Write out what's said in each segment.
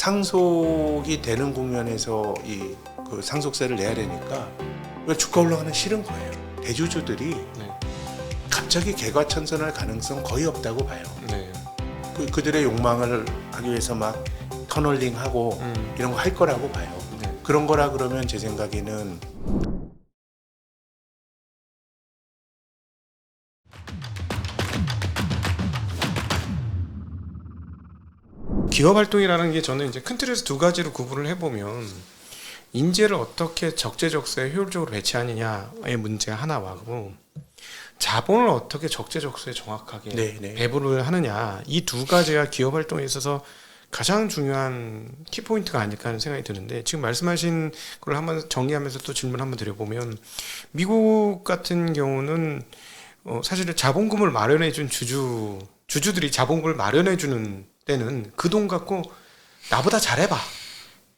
상속이 되는 국면에서 이 그 상속세를 내야 되니까 주가 올라가는 싫은 거예요. 대주주들이 네. 갑자기 개과천선할 가능성 거의 없다고 봐요. 네. 그들의 욕망을 하기 위해서 막 터널링하고 이런 거 할 거라고 봐요. 네. 그런 거라 그러면 제 생각에는 기업 활동이라는 게 저는 이제 큰 틀에서 두 가지로 구분을 해보면 인재를 어떻게 적재적소에 효율적으로 배치하느냐의 문제가 하나고 자본을 어떻게 적재적소에 정확하게 네. 배분을 하느냐 이 두 가지가 기업 활동에 있어서 가장 중요한 키포인트가 아닐까 하는 생각이 드는데 지금 말씀하신 걸 한번 정리하면서 또 질문 한번 드려보면 미국 같은 경우는 사실은 자본금을 마련해준 주주들이 자본금을 마련해주는 때는 그 돈 갖고 나보다 잘해봐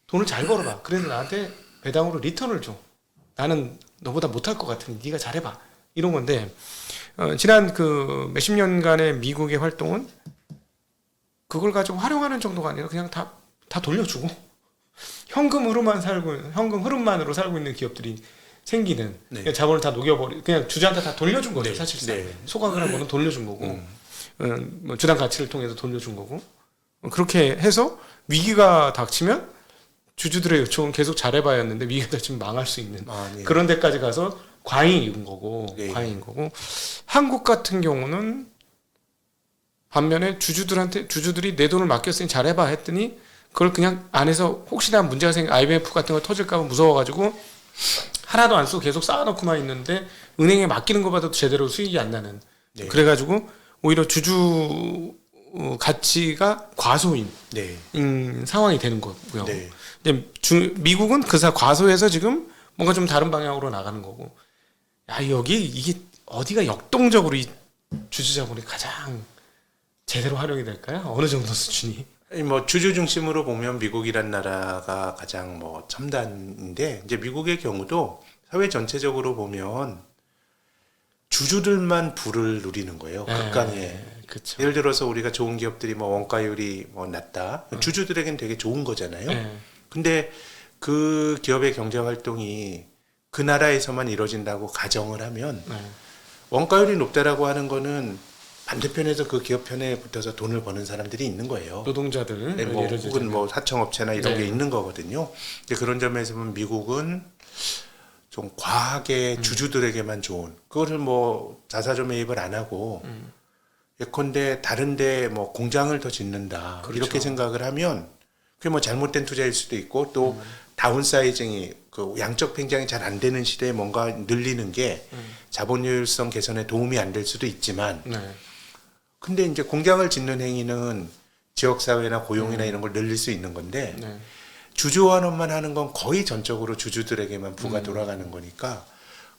돈을 잘 벌어봐 그래서 나한테 배당으로 리턴을 줘 나는 너보다 못할 것 같으니 네가 잘해봐 이런 건데 지난 그 몇십 년간의 미국의 활동은 그걸 가지고 활용하는 정도가 아니라 그냥 다 돌려주고 현금 흐름만으로 살고 있는 기업들이 생기는 그냥 자본을 다 녹여버리 그냥 주주한테 다 돌려준 거죠 사실상 소각을 한 거는 돌려준 거고 뭐 주당 가치를 통해서 돌려준 거고 그렇게 해서 위기가 닥치면 주주들의 요청은 계속 잘해봐야 했는데 위기가 닥치면 망할 수 있는 그런 데까지 가서 과잉인 거고 한국 같은 경우는 반면에 주주들이 내 돈을 맡겼으니 잘해봐 했더니 그걸 그냥 안에서 혹시나 문제가 IMF 같은 거 터질까 봐 무서워가지고 하나도 안 쓰고 계속 쌓아놓고만 있는데 은행에 맡기는 것보다도 제대로 수익이 안 나는 그래가지고 오히려 주주 가치가 과소인 상황이 되는 거고요. 미국은 과소해서 지금 뭔가 좀 다른 방향으로 나가는 거고. 이게 어디가 역동적으로 이 주주 자본이 가장 제대로 활용이 될까요? 어느 정도 수준이? 뭐 주주 중심으로 보면 미국이란 나라가 가장 뭐 첨단인데 이제 미국의 경우도 사회 전체적으로 보면 주주들만 부를 누리는 거예요. 극강에. 그쵸. 예를 들어서 우리가 좋은 기업들이 뭐 원가율이 뭐 낮다. 주주들에겐 되게 좋은 거잖아요. 근데 그 기업의 경제 활동이 그 나라에서만 이루어진다고 가정을 하면 원가율이 높다라고 하는 거는 반대편에서 그 기업 편에 붙어서 돈을 버는 사람들이 있는 거예요. 노동자들, 뭐 혹은 뭐 하청업체나 이런 게 있는 거거든요. 그런 점에서 보면 미국은 좀 과하게 주주들에게만 좋은 그거를 뭐 자사주 매입을 안 하고 예컨대 다른데 뭐 공장을 더 짓는다 이렇게 생각을 하면 그게 뭐 잘못된 투자일 수도 있고 또 다운사이징이 그 양적 팽창이 잘 안 되는 시대에 뭔가 늘리는 게 자본효율성 개선에 도움이 안 될 수도 있지만 근데 이제 공장을 짓는 행위는 지역사회나 고용이나 이런 걸 늘릴 수 있는 건데 주주환원만 하는 건 거의 전적으로 주주들에게만 부가 돌아가는 거니까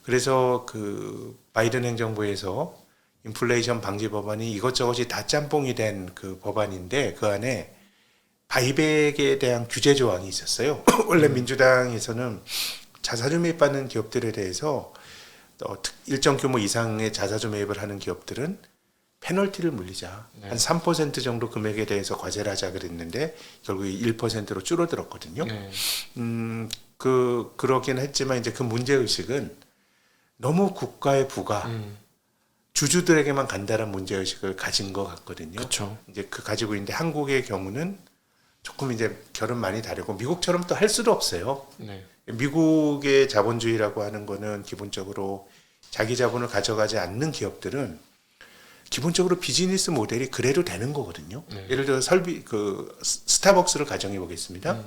그래서 그 바이든 행정부에서 인플레이션 방지 법안이 이것저것이 다 짬뽕이 된 그 법안인데 그 안에 바이백에 대한 규제 조항이 있었어요. 원래 민주당에서는 자사주 매입받는 기업들에 대해서 일정 규모 이상의 자사주 매입을 하는 기업들은 페널티를 물리자. 한 3% 정도 금액에 대해서 과세를 하자 그랬는데 결국 1%로 줄어들었거든요. 그러긴 했지만 이제 그 문제의식은 너무 국가의 부가 주주들에게만 간다는 문제의식을 가진 것 같거든요. 그쵸. 이제 가지고 있는데 한국의 경우는 조금 이제 결은 많이 다르고 미국처럼 또 할 수도 없어요. 미국의 자본주의라고 하는 거는 기본적으로 자기 자본을 가져가지 않는 기업들은 기본적으로 비즈니스 모델이 그래도 되는 거거든요. 예를 들어 스타벅스를 가정해 보겠습니다.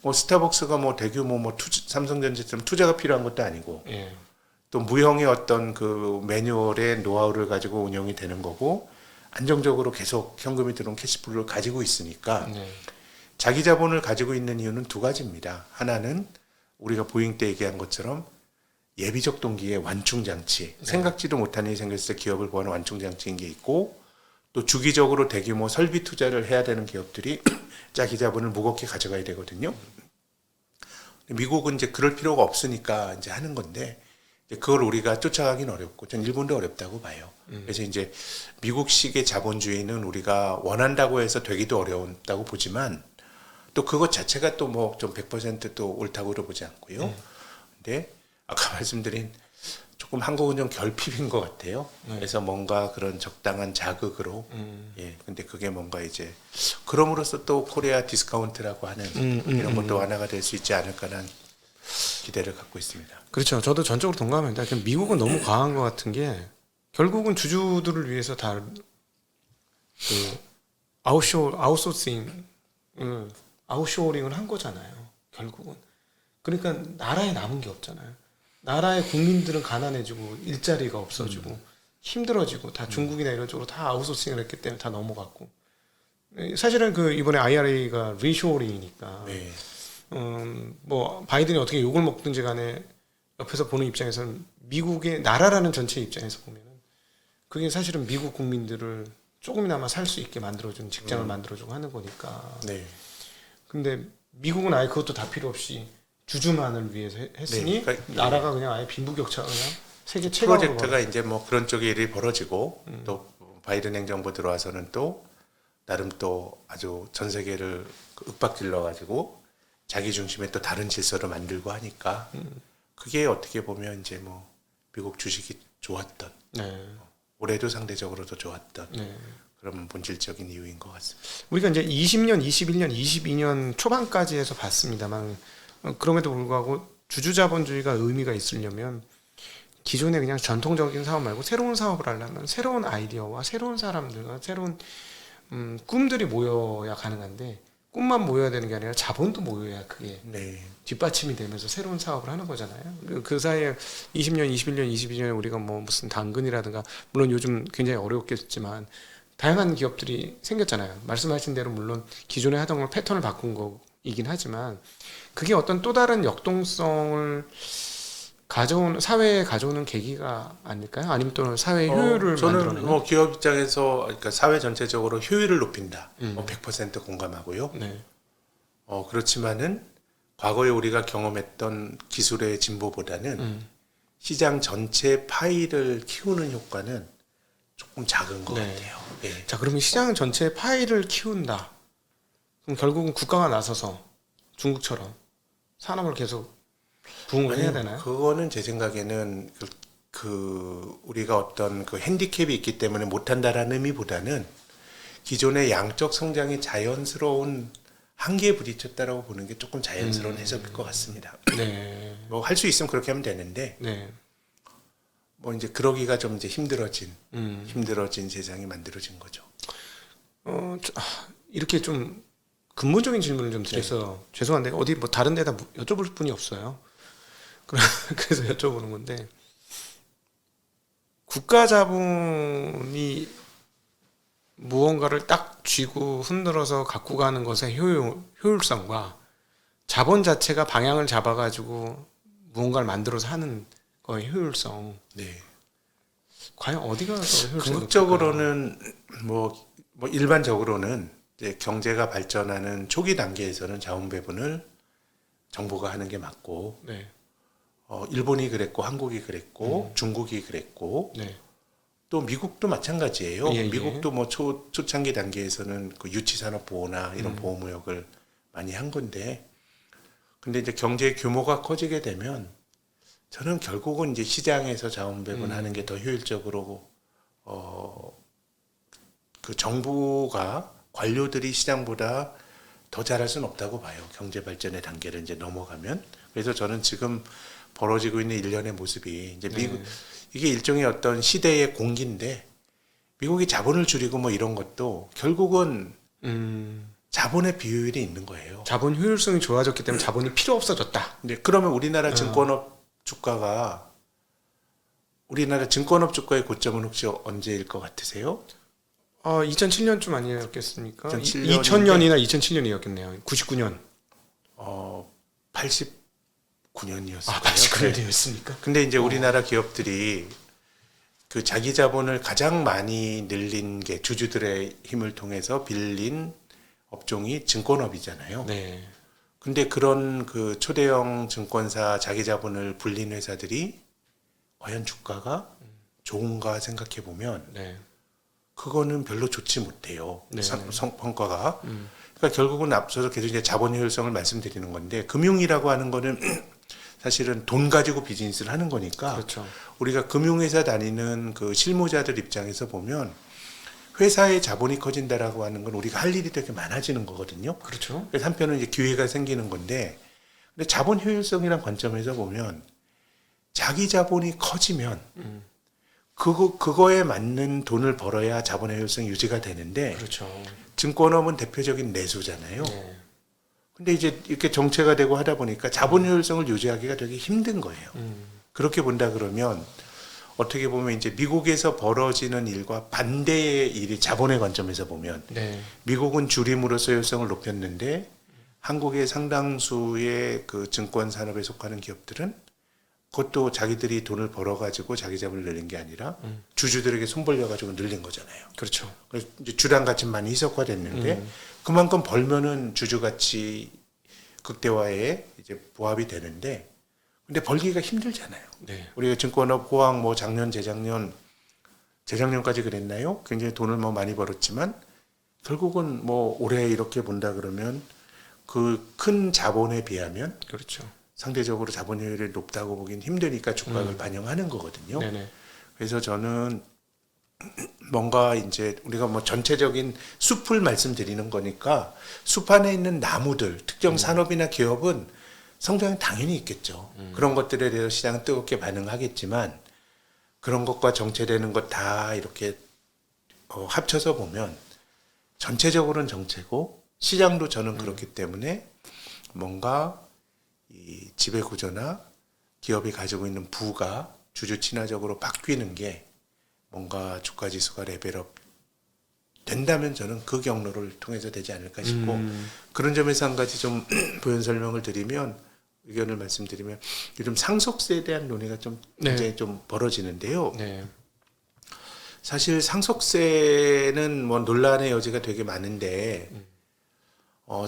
뭐 스타벅스가 뭐 대규모 삼성전자처럼 투자가 필요한 것도 아니고 또 무형의 어떤 그 매뉴얼의 노하우를 가지고 운영이 되는 거고 안정적으로 계속 현금이 들어온 캐시플로우를 가지고 있으니까 자기 자본을 가지고 있는 이유는 두 가지입니다. 하나는 우리가 보잉 때 얘기한 것처럼 예비적 동기의 완충장치, 생각지도 못한 일이 생겼을 때 기업을 보호하는 완충장치인 게 있고 또 주기적으로 대규모 설비 투자를 해야 되는 기업들이 자기 자본을 무겁게 가져가야 되거든요. 미국은 이제 그럴 필요가 없으니까 이제 하는 건데 그걸 우리가 쫓아가긴 어렵고 전 일본도 어렵다고 봐요. 그래서 이제 미국식의 자본주의는 우리가 원한다고 해서 되기도 어려웠다고 보지만 또 그것 자체가 또 뭐 좀 100%또 옳다고는 보지 않고요. 근데 아까 말씀드린 조금 한국은 좀 결핍인 것 같아요. 그래서 뭔가 그런 적당한 자극으로 예. 근데 그게 뭔가 이제 그럼으로써 또 코리아 디스카운트라고 하는 이런 것도 완화가 될 수 있지 않을까라는 기대를 갖고 있습니다. 그렇죠. 저도 전적으로 동감합니다. 그냥 미국은 너무 과한 것 같은 게 결국은 주주들을 위해서 다 그 아웃쇼링을 한 거잖아요. 결국은. 그러니까 나라에 남은 게 없잖아요. 나라의 국민들은 가난해지고 일자리가 없어지고 힘들어지고 다 중국이나 이런 쪽으로 다 아웃소싱을 했기 때문에 다 넘어갔고 사실은 그 이번에 IRA가 리쇼어링이니까 네. 뭐 바이든이 어떻게 욕을 먹든지 간에 옆에서 보는 입장에서는 미국의 나라라는 전체 입장에서 보면은 그게 사실은 미국 국민들을 조금이나마 살 수 있게 만들어주는 직장을 만들어주고 하는 거니까. 네. 근데 미국은 아예 그것도 다 필요 없이 주주만을 위해서 했으니 네, 그러니까 나라가 그냥 아예 빈부격차가 그냥 세계 최강으로 프로젝트가 이제 뭐 그런 쪽에 일이 벌어지고 또 바이든 행정부 들어와서는 또 나름 또 아주 전 세계를 윽박질러 가지고 자기 중심의 또 다른 질서를 만들고 하니까 그게 어떻게 보면 이제 뭐 미국 주식이 좋았던 네. 올해도 상대적으로도 좋았던 네. 그런 본질적인 이유인 것 같습니다. 우리가 이제 20년, 21년, 22년 초반까지 해서 봤습니다만 그럼에도 불구하고 주주자본주의가 의미가 있으려면 기존의 그냥 전통적인 사업 말고 새로운 사업을 하려면 새로운 아이디어와 새로운 사람들과 새로운 꿈들이 모여야 가능한데 꿈만 모여야 되는 게 아니라 자본도 모여야 그게 네. 뒷받침이 되면서 새로운 사업을 하는 거잖아요. 그 사이에 20년, 21년, 22년에 우리가 뭐 무슨 당근이라든가 물론 요즘 굉장히 어렵겠지만 다양한 기업들이 생겼잖아요. 말씀하신 대로 물론 기존에 하던 걸 패턴을 바꾼 거이긴 하지만 그게 어떤 또 다른 역동성을 사회에 가져오는 계기가 아닐까요? 아니면 또는 사회의 효율을 저는 만들어내는? 뭐 기업 입장에서 그러니까 사회 전체적으로 효율을 높인다. 100% 공감하고요. 네. 그렇지만은 과거에 우리가 경험했던 기술의 진보보다는 시장 전체 파이를 키우는 효과는 조금 작은 것 네. 같아요. 예. 자, 그러면 시장 전체의 파이를 키운다. 그럼 결국은 국가가 나서서 중국처럼 산업을 계속 부흥을 해야 되나요? 그거는 제 생각에는 우리가 어떤 그 핸디캡이 있기 때문에 못한다라는 의미보다는 기존의 양적 성장이 자연스러운 한계에 부딪혔다라고 보는 게 조금 자연스러운 해석일 것 같습니다. 네. 뭐 할 수 있으면 그렇게 하면 되는데 네. 뭐 이제 그러기가 좀 이제 힘들어진 세상이 만들어진 거죠. 이렇게 좀 근본적인 질문을 좀 드려서 죄송한데 어디 뭐 다른 데다 여쭤볼 분이 없어요. 그래서 여쭤보는 건데 국가 자본이 무언가를 딱 쥐고 흔들어서 갖고 가는 것의 효율성과 자본 자체가 방향을 잡아가지고 무언가를 만들어서 하는 거의 효율성. 네. 과연 어디가 더 효율성이 궁극적으로는 뭐 일반적으로는 이제 경제가 발전하는 초기 단계에서는 자원 배분을 정부가 하는 게 맞고 네. 일본이 그랬고 한국이 그랬고 중국이 그랬고 네. 또 미국도 마찬가지예요. 예, 예. 미국도 뭐 초창기 단계에서는 그 유치 산업 보호나 이런 보호 무역을 많이 한 건데 근데 이제 경제 규모가 커지게 되면 저는 결국은 이제 시장에서 자원 배분하는 게 더 효율적으로 그 정부가 관료들이 시장보다 더 잘할 수는 없다고 봐요. 경제 발전의 단계를 이제 넘어가면. 그래서 저는 지금 벌어지고 있는 일련의 모습이 이제 미국 이게 일종의 어떤 시대의 공기인데 미국이 자본을 줄이고 뭐 이런 것도 결국은 자본의 비효율이 있는 거예요. 자본 효율성이 좋아졌기 때문에 자본이 필요 없어졌다. 네, 그러면 우리나라 증권업 주가가 우리나라 증권업 주가의 고점은 혹시 언제일 것 같으세요? 2007년쯤 아니었겠습니까? 2007 2000년이나 2007년이었겠네요. 99년. 89년이었어요. 89년이었습니까? 근데 이제 우리나라 기업들이 그 자기 자본을 가장 많이 늘린 게 주주들의 힘을 통해서 빌린 업종이 증권업이잖아요. 네. 근데 그런 그 초대형 증권사 자기 자본을 불린 회사들이 과연 주가가 좋은가 생각해 보면 네. 그거는 별로 좋지 못해요. 네. 성과가. 그러니까 결국은 앞서서 계속 이제 자본 효율성을 말씀드리는 건데 금융이라고 하는 거는 사실은 돈 가지고 비즈니스를 하는 거니까 그렇죠. 우리가 금융회사 다니는 그 실무자들 입장에서 보면 회사의 자본이 커진다라고 하는 건 우리가 할 일이 되게 많아지는 거거든요. 그렇죠. 그래서 한편은 이제 기회가 생기는 건데, 근데 자본 효율성이란 관점에서 보면 자기 자본이 커지면 그거에 맞는 돈을 벌어야 자본의 효율성이 유지가 되는데 그렇죠. 증권업은 대표적인 내수잖아요. 네. 근데 이제 이렇게 정체가 되고 하다 보니까 자본 효율성을 유지하기가 되게 힘든 거예요. 그렇게 본다 그러면 어떻게 보면 이제 미국에서 벌어지는 일과 반대의 일이 자본의 관점에서 보면 네. 미국은 줄임으로써 효율성을 높였는데 한국의 상당수의 그 증권 산업에 속하는 기업들은 그것도 자기들이 돈을 벌어가지고 자기 자본을 늘린 게 아니라 주주들에게 손 벌려가지고 늘린 거잖아요. 그렇죠. 그래서 이제 주당 가치 많이 희석화됐는데 그만큼 벌면은 주주 가치 극대화에 이제 부합이 되는데 근데 벌기가 힘들잖아요. 네. 우리가 증권업 호황 뭐 작년 재작년까지 그랬나요? 굉장히 돈을 뭐 많이 벌었지만 결국은 뭐 올해 이렇게 본다 그러면 그 큰 자본에 비하면 그렇죠. 상대적으로 자본율이 높다고 보긴 힘드니까 주가를 반영하는 거거든요. 네네. 그래서 저는 뭔가 이제 우리가 뭐 전체적인 숲을 말씀드리는 거니까 숲 안에 있는 나무들, 특정 산업이나 기업은 성장이 당연히 있겠죠. 그런 것들에 대해서 시장은 뜨겁게 반응하겠지만 그런 것과 정체되는 것 다 이렇게 합쳐서 보면 전체적으로는 정체고 시장도 저는 그렇기 때문에 뭔가 이 지배 구조나 기업이 가지고 있는 부가 주주 친화적으로 바뀌는 게 뭔가 주가 지수가 레벨업 된다면 저는 그 경로를 통해서 되지 않을까 싶고 그런 점에서 한 가지 좀 부연 설명을 드리면 의견을 말씀드리면 요즘 상속세에 대한 논의가 좀 굉장히 좀 벌어지는데요. 네. 사실 상속세는 뭐 논란의 여지가 되게 많은데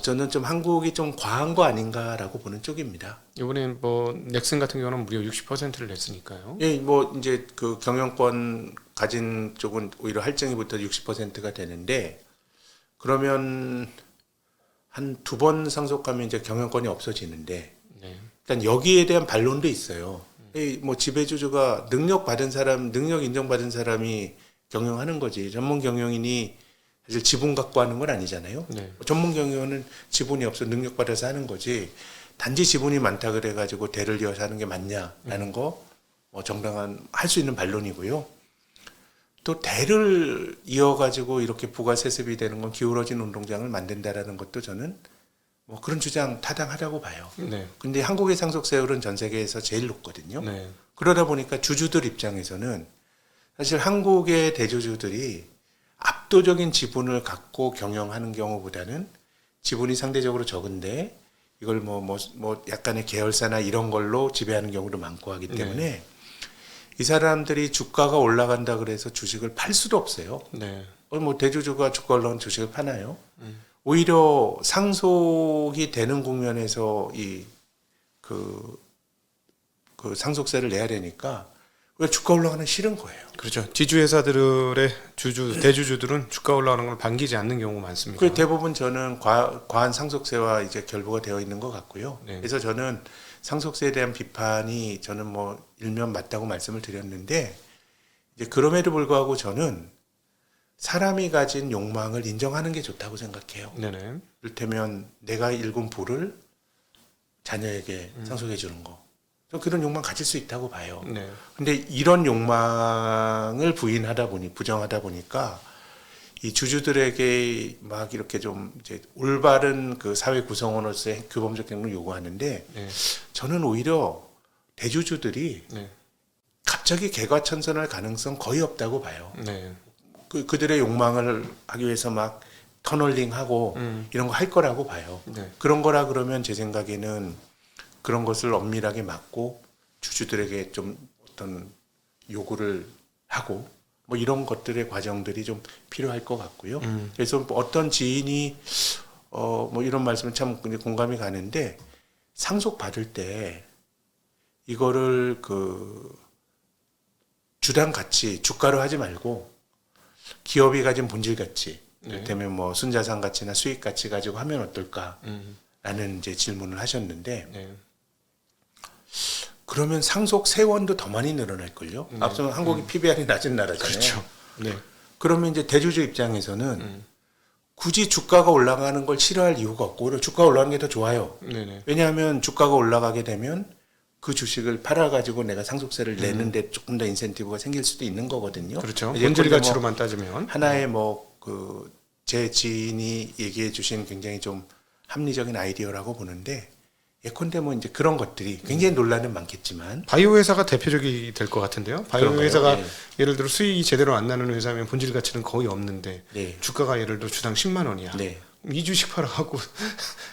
저는 좀 한국이 좀 과한 거 아닌가라고 보는 쪽입니다. 이번엔 뭐 넥슨 같은 경우는 무려 60%를 냈으니까요. 예, 뭐 이제 그 경영권 가진 쪽은 오히려 할증이부터 60%가 되는데 그러면 한 두 번 상속하면 이제 경영권이 없어지는데 네. 일단 여기에 대한 반론도 있어요. 뭐 지배주주가 능력 인정받은 사람이 경영하는 거지. 전문 경영인이 사실 지분 갖고 하는 건 아니잖아요. 네. 전문 경영은 지분이 없어 능력 받아서 하는 거지. 단지 지분이 많다 그래가지고 대를 이어서 하는 게 맞냐라는 거 정당한 할 수 있는 반론이고요. 또 대를 이어가지고 이렇게 부가 세습이 되는 건 기울어진 운동장을 만든다라는 것도 저는 뭐 그런 주장 타당하다고 봐요. 네. 근데 한국의 상속세율은 전 세계에서 제일 높거든요. 네. 그러다 보니까 주주들 입장에서는 사실 한국의 대주주들이 압도적인 지분을 갖고 경영하는 경우보다는 지분이 상대적으로 적은데 이걸 뭐 약간의 계열사나 이런 걸로 지배하는 경우도 많고 하기 때문에 이 사람들이 주가가 올라간다 그래서 주식을 팔 수도 없어요. 네. 뭐 대주주가 주가 올라온 주식을 파나요? 오히려 상속이 되는 국면에서 그 상속세를 내야 되니까 왜 주가 올라가는 싫은 거예요. 그렇죠. 지주회사들의 대주주들은 주가 올라가는 걸 반기지 않는 경우가 많습니다. 그 대부분 저는 과한 상속세와 이제 결부가 되어 있는 것 같고요. 네. 그래서 저는 상속세에 대한 비판이 저는 뭐 일면 맞다고 말씀을 드렸는데 이제 그럼에도 불구하고 저는 사람이 가진 욕망을 인정하는 게 좋다고 생각해요. 네네. 이를테면 내가 일군 부를 자녀에게 상속해 주는 거. 저 그런 욕망 가질 수 있다고 봐요. 네. 근데 이런 욕망을 부정하다 보니까 이 주주들에게 막 이렇게 좀 이제 올바른 그 사회 구성원으로서의 규범적 경영을 요구하는데 네. 저는 오히려 대주주들이 네. 갑자기 개과천선할 가능성 거의 없다고 봐요. 네. 그들의 욕망을 하기 위해서 막 터널링하고 이런 거 할 거라고 봐요. 네. 그런 거라 그러면 제 생각에는 그런 것을 엄밀하게 막고 주주들에게 좀 어떤 요구를 하고 뭐 이런 것들의 과정들이 좀 필요할 것 같고요. 그래서 어떤 지인이 뭐 이런 말씀은 참 공감이 가는데 상속 받을 때 이거를 그 주당 가치 주가로 하지 말고 기업이 가진 본질 가치 네. 이를테면 뭐 순자산 가치나 수익 가치 가지고 하면 어떨까? 음. 라는 이제 질문을 하셨는데 네. 그러면 상속 세원도 더 많이 늘어날걸요? 앞서 한국이 PBR이 낮은 나라잖아요. 그렇죠. 네. 그러면 이제 대주주 입장에서는 굳이 주가가 올라가는 걸 싫어할 이유가 없고 오히려 주가가 올라가는 게 더 좋아요. 네네. 왜냐하면 주가가 올라가게 되면 그 주식을 팔아가지고 내가 상속세를 내는데 조금 더 인센티브가 생길 수도 있는 거거든요. 그렇죠. 예컨대 본질 뭐 가치로만 따지면. 하나의 뭐 그 제 지인이 얘기해 주신 굉장히 좀 합리적인 아이디어라고 보는데 예컨대 뭐 이제 그런 것들이 굉장히 논란은 많겠지만 바이오 회사가 대표적이 될 것 같은데요. 바이오 그런가요? 회사가 네. 예를 들어 수익이 제대로 안 나는 회사면 본질 가치는 거의 없는데 네. 주가가 예를 들어 주당 10만 원이야. 네. 이 주식 팔아갖고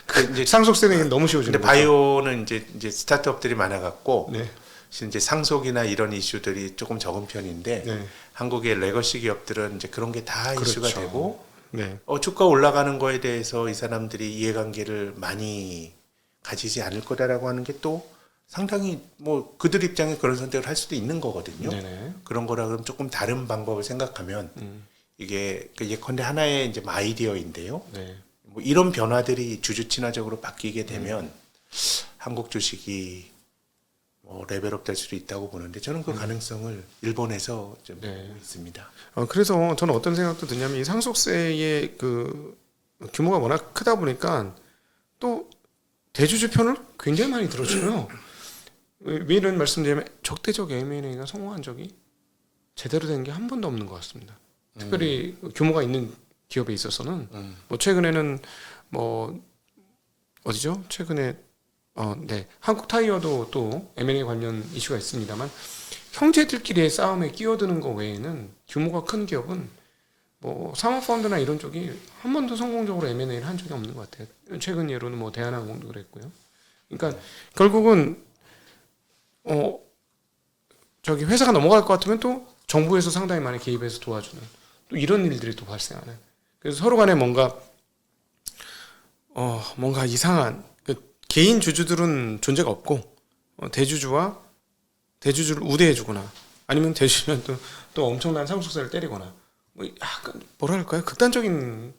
그 이제 상속세 내기는 너무 쉬워지는 근데 거죠. 바이오는 이제 스타트업들이 많아갖고 네. 이제 상속이나 이런 이슈들이 조금 적은 편인데 네. 한국의 레거시 기업들은 이제 그런 게 다 이슈가 그렇죠. 되고 네. 주가 올라가는 거에 대해서 이 사람들이 이해관계를 많이 가지지 않을 거다라고 하는 게 또 상당히 뭐 그들 입장에 그런 선택을 할 수도 있는 거거든요. 네네. 그런 거라 그러면 조금 다른 방법을 생각하면 이게 그 예컨대 하나의 이제 아이디어인데요. 네. 뭐 이런 변화들이 주주 친화적으로 바뀌게 되면 한국 주식이 뭐 레벨업 될 수도 있다고 보는데 저는 그 가능성을 일본에서 좀 네. 보고 있습니다. 그래서 저는 어떤 생각도 드냐면 이 상속세의 그 규모가 워낙 크다 보니까 또 대주주 편을 굉장히 많이 들어줘요. 왜 이런 말씀드리냐면 적대적 M&A가 성공한 적이 제대로 된 게 한 번도 없는 것 같습니다. 특별히 규모가 있는 기업에 있어서는 뭐 최근에는 뭐 어디죠? 최근에 네 한국 타이어도 또 M&A 관련 이슈가 있습니다만 형제들끼리의 싸움에 끼어드는 거 외에는 규모가 큰 기업은 뭐 사모펀드나 이런 쪽이 한 번도 성공적으로 M&A를 한 적이 없는 것 같아요. 최근 예로는 뭐 대한항공도 그랬고요. 그러니까 결국은 저기 회사가 넘어갈 것 같으면 또 정부에서 상당히 많이 개입해서 도와주는 또 이런 일들이 또 발생하는. 그래서 서로 간에 뭔가 이상한 개인 주주들은 존재가 없고 대주주와 대주주를 우대해주거나 아니면 대주주는 또 엄청난 상속세를 때리거나 뭐 약간 뭐라 할까요? 극단적인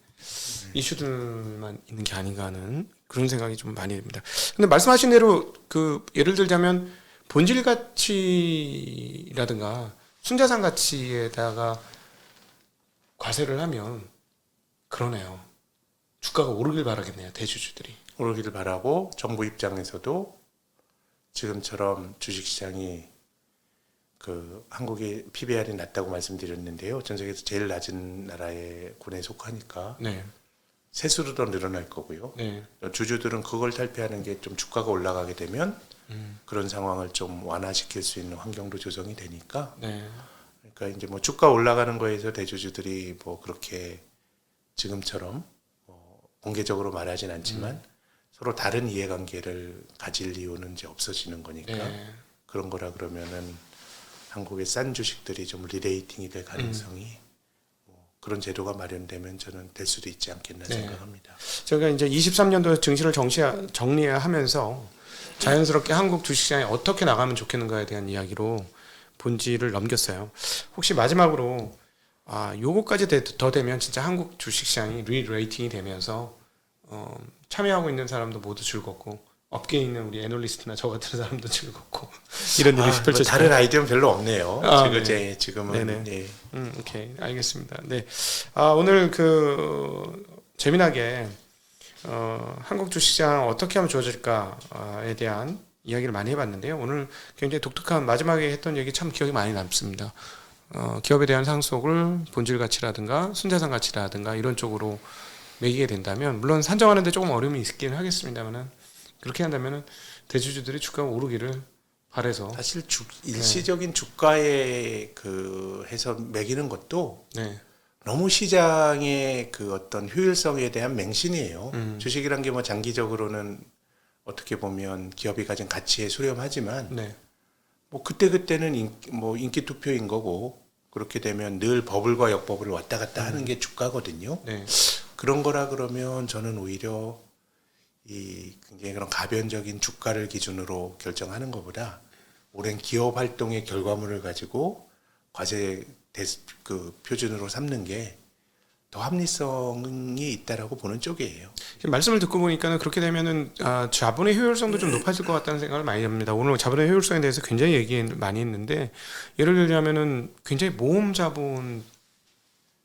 이슈들만 있는 게 아닌가 하는 그런 생각이 좀 많이 듭니다. 근데 말씀하신 대로 그 예를 들자면 본질 가치라든가 순자산 가치에다가 과세를 하면 그러네요. 주가가 오르길 바라겠네요. 대주주들이. 오르기를 바라고 정부 입장에서도 지금처럼 주식시장이 그 한국의 PBR이 낮다고 말씀드렸는데요. 전 세계에서 제일 낮은 나라의 군에 속하니까 네. 세수도 더 늘어날 거고요. 네. 주주들은 그걸 탈피하는 게 좀 주가가 올라가게 되면 그런 상황을 좀 완화시킬 수 있는 환경도 조성이 되니까 네. 그러니까 이제 뭐 주가 올라가는 거에서 대주주들이 뭐 그렇게 지금처럼 공개적으로 말하진 않지만 서로 다른 이해관계를 가질 이유는 이제 없어지는 거니까 네. 그런 거라 그러면은 한국의 싼 주식들이 좀 리레이팅이 될 가능성이 뭐 그런 제도가 마련되면 저는 될 수도 있지 않겠나 네. 생각합니다. 제가 이제 23년도에 증시를 정리하면서 자연스럽게 한국 주식시장이 어떻게 나가면 좋겠는가에 대한 이야기로 본질을 넘겼어요. 혹시 마지막으로 요거까지 더 되면 진짜 한국 주식시장이 리레이팅이 되면서 참여하고 있는 사람도 모두 즐겁고 업계에 있는 우리 애널리스트나 저 같은 사람도 즐겁고 이런 일이 펼쳐지고 다른 아이디어는 별로 없네요. 네. 지금은 네네. 예. 오케이 알겠습니다. 네, 오늘 재미나게 한국 주식시장 어떻게 하면 좋아질까에 대한 이야기를 많이 해봤는데요. 오늘 굉장히 독특한 마지막에 했던 얘기 참 기억이 많이 남습니다. 기업에 대한 상속을 본질 가치라든가 순자산 가치라든가 이런 쪽으로 매기게 된다면 물론 산정하는데 조금 어려움이 있긴 하겠습니다만은 그렇게 한다면은 대주주들이 주가가 오르기를 바래서 사실 일시적인 주가에 해서 매기는 것도 네. 너무 시장의 그 어떤 효율성에 대한 맹신이에요. 주식이란 게 뭐 장기적으로는 어떻게 보면 기업이 가진 가치에 수렴하지만 네. 뭐 그때는 인기 투표인 거고 그렇게 되면 늘 버블과 역버블을 왔다 갔다 하는 게 주가거든요. 네. 그런 거라 그러면 저는 오히려 굉장히 그런 가변적인 주가를 기준으로 결정하는 것보다 오랜 기업 활동의 결과물을 가지고 과세 표준으로 삼는 게 더 합리성이 있다라고 보는 쪽이에요. 말씀을 듣고 보니까는 그렇게 되면은 자본의 효율성도 좀 높아질 것 같다는 생각을 많이 합니다. 오늘 자본의 효율성에 대해서 굉장히 얘기 많이 했는데 예를 들자면은 굉장히 모험 자본이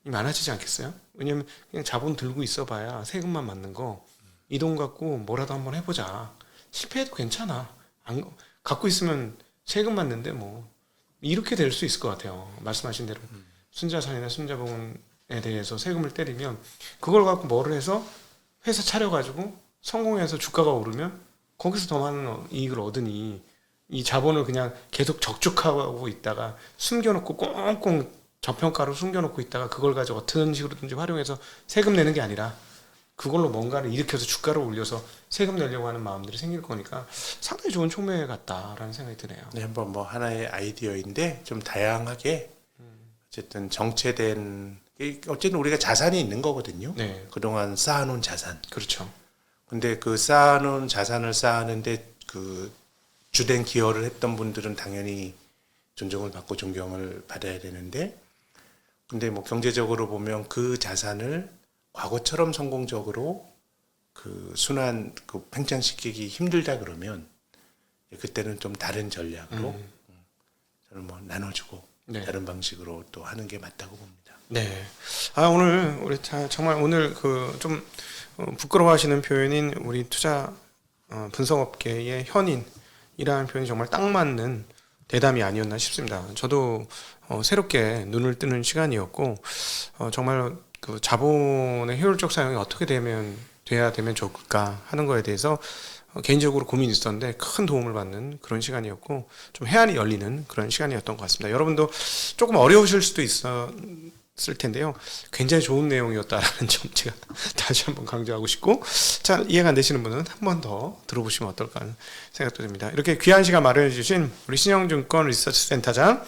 많아지지 않겠어요? 왜냐면 그냥 자본 들고 있어봐야 세금만 맞는 거 이 돈 갖고 뭐라도 한번 해보자. 실패해도 괜찮아. 갖고 있으면 세금 맞는데 뭐 이렇게 될 수 있을 것 같아요. 말씀하신 대로 순자산이나 순자본에 대해서 세금을 때리면 그걸 갖고 뭐를 해서 회사 차려가지고 성공해서 주가가 오르면 거기서 더 많은 이익을 얻으니 이 자본을 그냥 계속 적축하고 있다가 숨겨놓고 꽁꽁 저평가로 숨겨놓고 있다가 그걸 가지고 어떤 식으로든지 활용해서 세금 내는 게 아니라 그걸로 뭔가를 일으켜서 주가를 올려서 세금 내려고 하는 마음들이 생길 거니까 상당히 좋은 촉매 같다라는 생각이 드네요. 네, 한번 뭐 하나의 아이디어인데 좀 다양하게 어쨌든 정체된 어쨌든 우리가 자산이 있는 거거든요. 네. 그동안 쌓아놓은 자산. 그렇죠. 근데 그 쌓아놓은 자산을 쌓았는데 그 주된 기여를 했던 분들은 당연히 존중을 받고 존경을 받아야 되는데 근데 뭐 경제적으로 보면 그 자산을 과거처럼 성공적으로 그 순환 그 팽창시키기 힘들다 그러면 그때는 좀 다른 전략으로 저는 뭐 나눠주고 네. 다른 방식으로 또 하는 게 맞다고 봅니다. 네. 오늘 우리 정말 오늘 그 좀 부끄러워하시는 표현인 우리 투자 분석업계의 현인이라는 표현이 정말 딱 맞는 대담이 아니었나 싶습니다. 저도 새롭게 눈을 뜨는 시간이었고 정말 그 자본의 효율적 사용이 어떻게 돼야 되면 좋을까 하는 거에 대해서 개인적으로 고민이 있었는데 큰 도움을 받는 그런 시간이었고 좀 해안이 열리는 그런 시간이었던 것 같습니다. 여러분도 조금 어려우실 수도 있었을 텐데요. 굉장히 좋은 내용이었다라는 점 제가 다시 한번 강조하고 싶고 자 이해가 안 되시는 분은 한 번 더 들어보시면 어떨까 하는 생각도 듭니다. 이렇게 귀한 시간 마련해 주신 우리 신영증권 리서치 센터장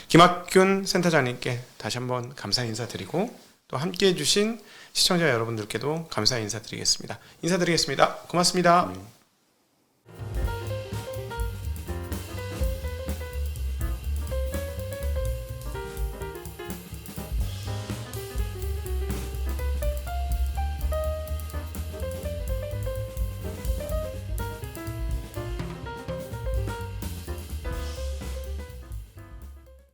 김학균 센터장님께 다시 한번 감사 인사드리고 또 함께해 주신 시청자 여러분들께도 감사 인사드리겠습니다. 인사드리겠습니다. 고맙습니다.